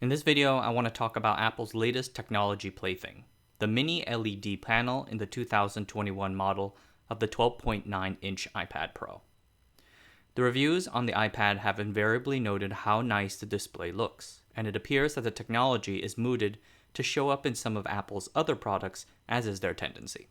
In this video, I want to talk about Apple's latest technology plaything, the mini LED panel in the 2021 model of the 12.9-inch iPad Pro. The reviews on the iPad have invariably noted how nice the display looks, and it appears that the technology is mooted to show up in some of Apple's other products, as is their tendency.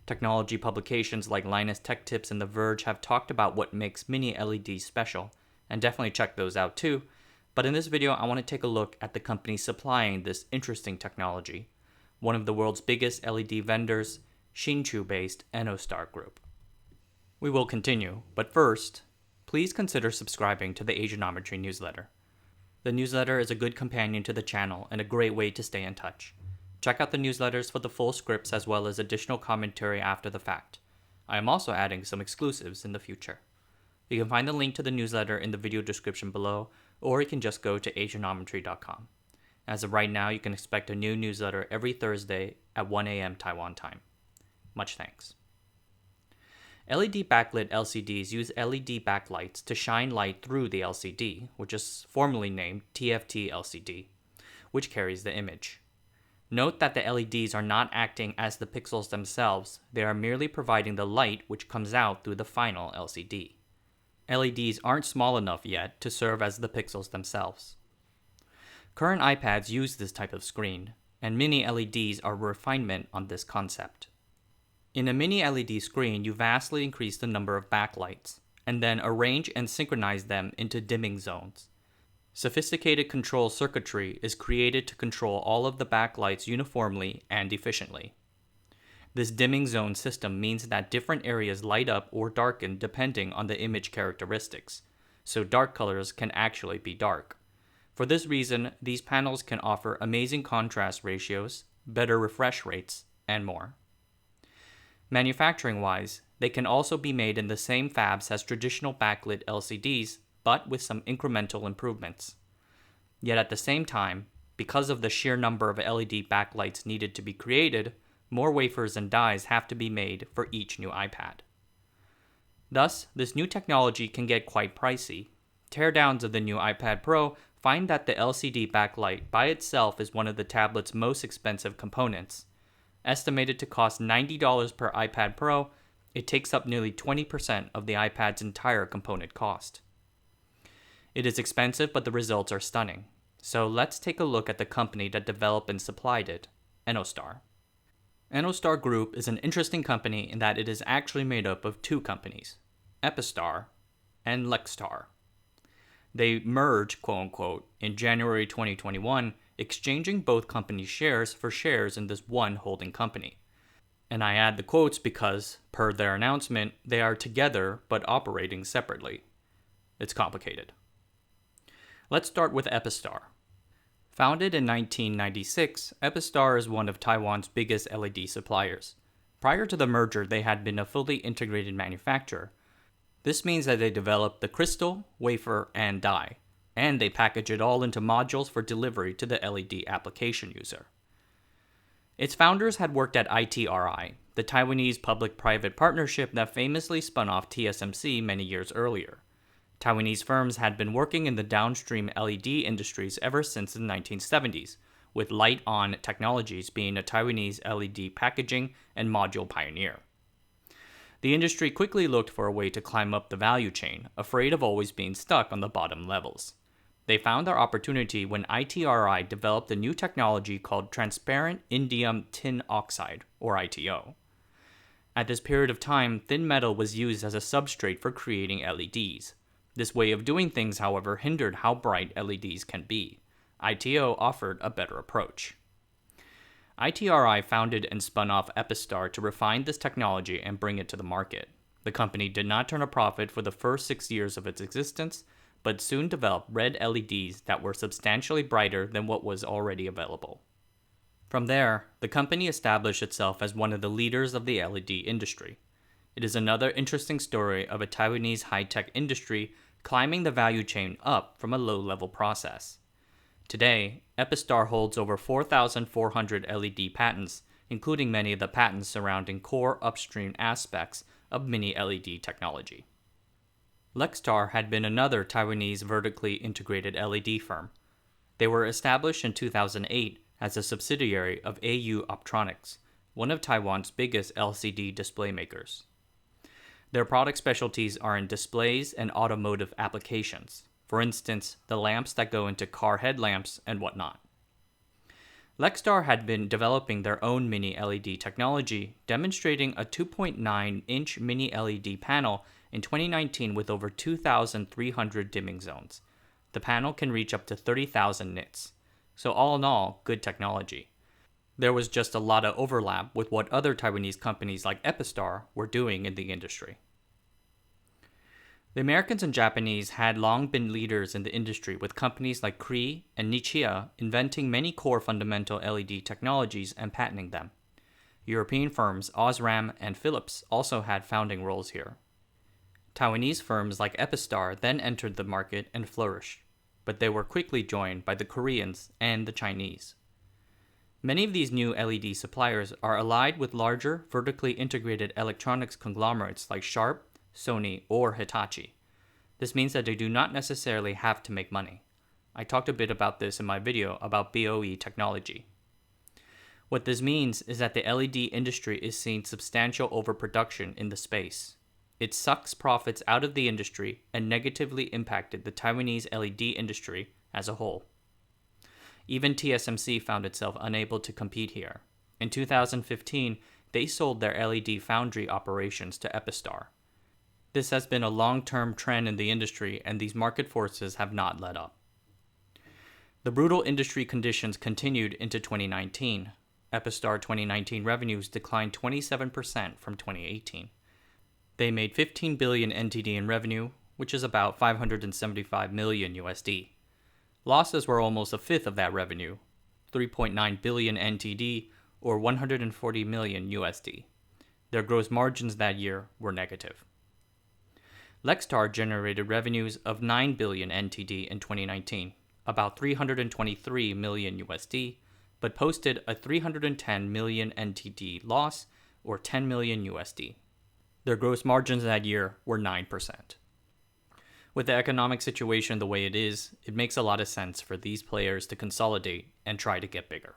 Technology publications like Linus Tech Tips and The Verge have talked about what makes mini LEDs special, and definitely check those out too. But in this video, I want to take a look at the company supplying this interesting technology, one of the world's biggest LED vendors, Hsinchu-based Ennostar Group. We will continue, but first, please consider subscribing to the Asianometry newsletter. The newsletter is a good companion to the channel and a great way to stay in touch. Check out the newsletters for the full scripts as well as additional commentary after the fact. I am also adding some exclusives in the future. You can find the link to the newsletter in the video description below, or you can just go to asianometry.com. As of right now, you can expect a new newsletter every Thursday at 1 a.m. Taiwan time. Much thanks. LED backlit LCDs use LED backlights to shine light through the LCD, which is formally named TFT LCD, which carries the image. Note that the LEDs are not acting as the pixels themselves, they are merely providing the light which comes out through the final LCD. LEDs aren't small enough yet to serve as the pixels themselves. Current iPads use this type of screen, and mini LEDs are a refinement on this concept. In a mini LED screen, you vastly increase the number of backlights, and then arrange and synchronize them into dimming zones. Sophisticated control circuitry is created to control all of the backlights uniformly and efficiently. This dimming zone system means that different areas light up or darken depending on the image characteristics, so dark colors can actually be dark. For this reason, these panels can offer amazing contrast ratios, better refresh rates, and more. Manufacturing-wise, they can also be made in the same fabs as traditional backlit LCDs, but with some incremental improvements. Yet at the same time, because of the sheer number of LED backlights needed to be created, more wafers and dies have to be made for each new iPad. Thus, this new technology can get quite pricey. Teardowns of the new iPad Pro find that the LCD backlight by itself is one of the tablet's most expensive components. Estimated to cost $90 per iPad Pro, it takes up nearly 20% of the iPad's entire component cost. It is expensive, but the results are stunning. So let's take a look at the company that developed and supplied it, Enostar. Enostar Group is an interesting company in that it is actually made up of two companies, Epistar and Lextar. They merged, quote-unquote, in January 2021, exchanging both companies' shares for shares in this one holding company. And I add the quotes because, per their announcement, they are together but operating separately. It's complicated. Let's start with Epistar. Founded in 1996, Epistar is one of Taiwan's biggest LED suppliers. Prior to the merger, they had been a fully integrated manufacturer. This means that they develop the crystal, wafer, and die, and they package it all into modules for delivery to the LED application user. Its founders had worked at ITRI, the Taiwanese public-private partnership that famously spun off TSMC many years earlier. Taiwanese firms had been working in the downstream LED industries ever since the 1970s, with light-on technologies being a Taiwanese LED packaging and module pioneer. The industry quickly looked for a way to climb up the value chain, afraid of always being stuck on the bottom levels. They found their opportunity when ITRI developed a new technology called transparent indium tin oxide, or ITO. At this period of time, thin metal was used as a substrate for creating LEDs. This way of doing things, however, hindered how bright LEDs can be. ITO offered a better approach. ITRI founded and spun off Epistar to refine this technology and bring it to the market. The company did not turn a profit for the first 6 years of its existence, but soon developed red LEDs that were substantially brighter than what was already available. From there, the company established itself as one of the leaders of the LED industry. It is another interesting story of a Taiwanese high-tech industry climbing the value chain up from a low-level process. Today, Epistar holds over 4,400 LED patents, including many of the patents surrounding core upstream aspects of mini LED technology. Lextar had been another Taiwanese vertically integrated LED firm. They were established in 2008 as a subsidiary of AU Optronics, one of Taiwan's biggest LCD display makers. Their product specialties are in displays and automotive applications, for instance, the lamps that go into car headlamps and whatnot. Lextar had been developing their own mini LED technology, demonstrating a 2.9-inch mini LED panel in 2019 with over 2,300 dimming zones. The panel can reach up to 30,000 nits. So all in all, good technology. There was just a lot of overlap with what other Taiwanese companies like Epistar were doing in the industry. The Americans and Japanese had long been leaders in the industry, with companies like Cree and Nichia inventing many core fundamental LED technologies and patenting them. European firms Osram and Philips also had founding roles here. Taiwanese firms like Epistar then entered the market and flourished, but they were quickly joined by the Koreans and the Chinese. Many of these new LED suppliers are allied with larger, vertically integrated electronics conglomerates like Sharp, Sony, or Hitachi. This means that they do not necessarily have to make money. I talked a bit about this in my video about BOE technology. What this means is that the LED industry is seeing substantial overproduction in the space. It sucks profits out of the industry and negatively impacted the Taiwanese LED industry as a whole. Even TSMC found itself unable to compete here. In 2015, they sold their LED foundry operations to Epistar. This has been a long-term trend in the industry, and these market forces have not let up. The brutal industry conditions continued into 2019. Epistar 2019 revenues declined 27% from 2018. They made 15 billion NTD in revenue, which is about 575 million USD. Losses were almost a fifth of that revenue, 3.9 billion NTD or 140 million USD. Their gross margins that year were negative. Lextar generated revenues of 9 billion NTD in 2019, about 323 million USD, but posted a 310 million NTD loss, or 10 million USD. Their gross margins that year were 9%. With the economic situation the way it is, it makes a lot of sense for these players to consolidate and try to get bigger.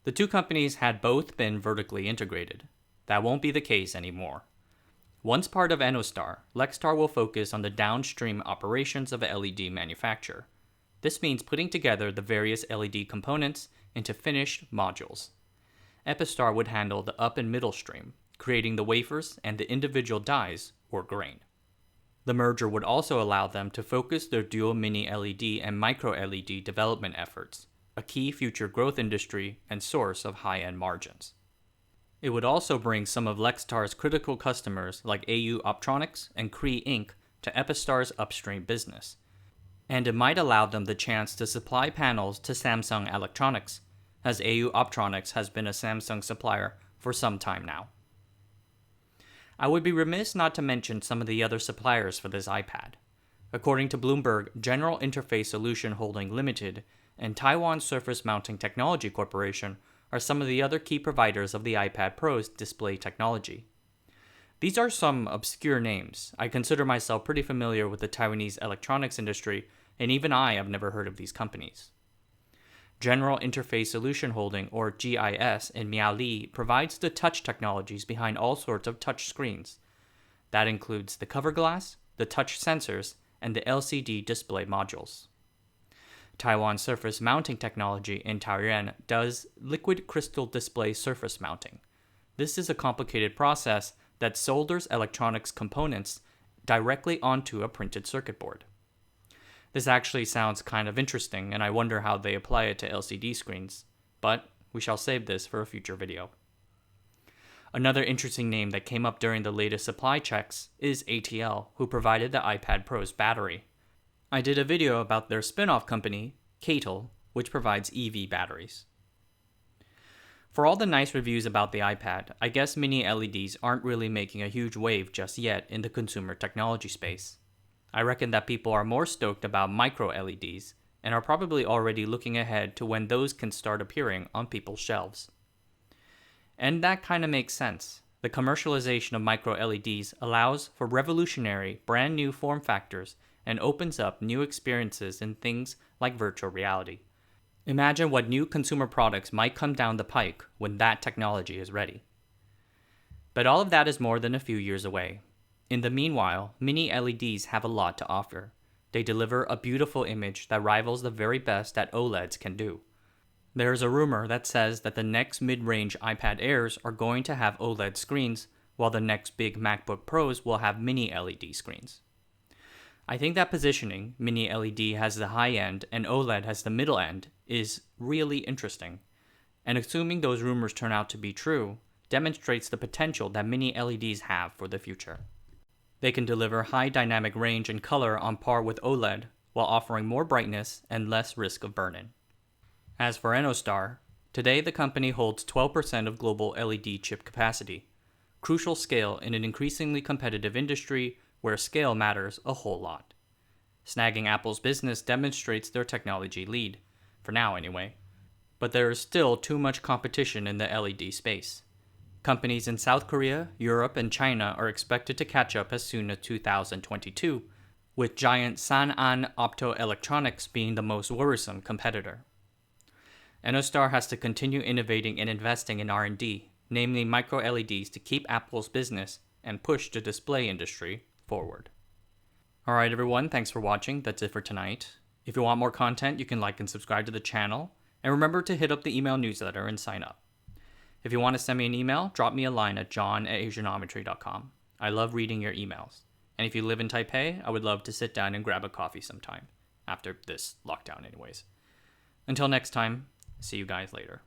The two companies had both been vertically integrated. That won't be the case anymore. Once part of Enostar, Lextar will focus on the downstream operations of a LED manufacturer. This means putting together the various LED components into finished modules. Epistar would handle the up and middle stream, creating the wafers and the individual dies, or grain. The merger would also allow them to focus their dual mini LED and micro LED development efforts, a key future growth industry and source of high-end margins. It would also bring some of Lextar's critical customers like AU Optronics and Cree Inc. to Epistar's upstream business, and it might allow them the chance to supply panels to Samsung Electronics, as AU Optronics has been a Samsung supplier for some time now. I would be remiss not to mention some of the other suppliers for this iPad. According to Bloomberg, General Interface Solution Holding Limited and Taiwan Surface Mounting Technology Corporation are some of the other key providers of the iPad Pro's display technology. These are some obscure names. I consider myself pretty familiar with the Taiwanese electronics industry, and even I have never heard of these companies. General Interface Solution Holding, or GIS, in Miaoli provides the touch technologies behind all sorts of touch screens. That includes the cover glass, the touch sensors, and the LCD display modules. Taiwan Surface Mounting Technology in Taiyuan does liquid crystal display surface mounting. This is a complicated process that solders electronics components directly onto a printed circuit board. This actually sounds kind of interesting, and I wonder how they apply it to LCD screens, but we shall save this for a future video. Another interesting name that came up during the latest supply checks is ATL, who provided the iPad Pro's battery. I did a video about their spin-off company, Catel, which provides EV batteries. For all the nice reviews about the iPad, I guess mini LEDs aren't really making a huge wave just yet in the consumer technology space. I reckon that people are more stoked about micro LEDs and are probably already looking ahead to when those can start appearing on people's shelves. And that kind of makes sense. The commercialization of micro LEDs allows for revolutionary, brand new form factors and opens up new experiences in things like virtual reality. Imagine what new consumer products might come down the pike when that technology is ready. But all of that is more than a few years away. In the meanwhile, mini LEDs have a lot to offer. They deliver a beautiful image that rivals the very best that OLEDs can do. There is a rumor that says that the next mid-range iPad Airs are going to have OLED screens, while the next big MacBook Pros will have mini LED screens. I think that positioning, mini LED has the high end and OLED has the middle end, is really interesting. And assuming those rumors turn out to be true, demonstrates the potential that mini LEDs have for the future. They can deliver high dynamic range and color on par with OLED, while offering more brightness and less risk of burn-in. As for Enostar, today the company holds 12% of global LED chip capacity, crucial scale in an increasingly competitive industry where scale matters a whole lot. Snagging Apple's business demonstrates their technology lead, for now anyway, but there is still too much competition in the LED space. Companies in South Korea, Europe, and China are expected to catch up as soon as 2022, with giant Sanan Optoelectronics being the most worrisome competitor. Enostar has to continue innovating and investing in R&D, namely micro-LEDs, to keep Apple's business and push the display industry forward. Alright everyone, thanks for watching. That's it for tonight. If you want more content, you can like and subscribe to the channel, and remember to hit up the email newsletter and sign up. If you want to send me an email, drop me a line at john@asianometry.com. I love reading your emails. And if you live in Taipei, I would love to sit down and grab a coffee sometime, after this lockdown anyways. Until next time, see you guys later.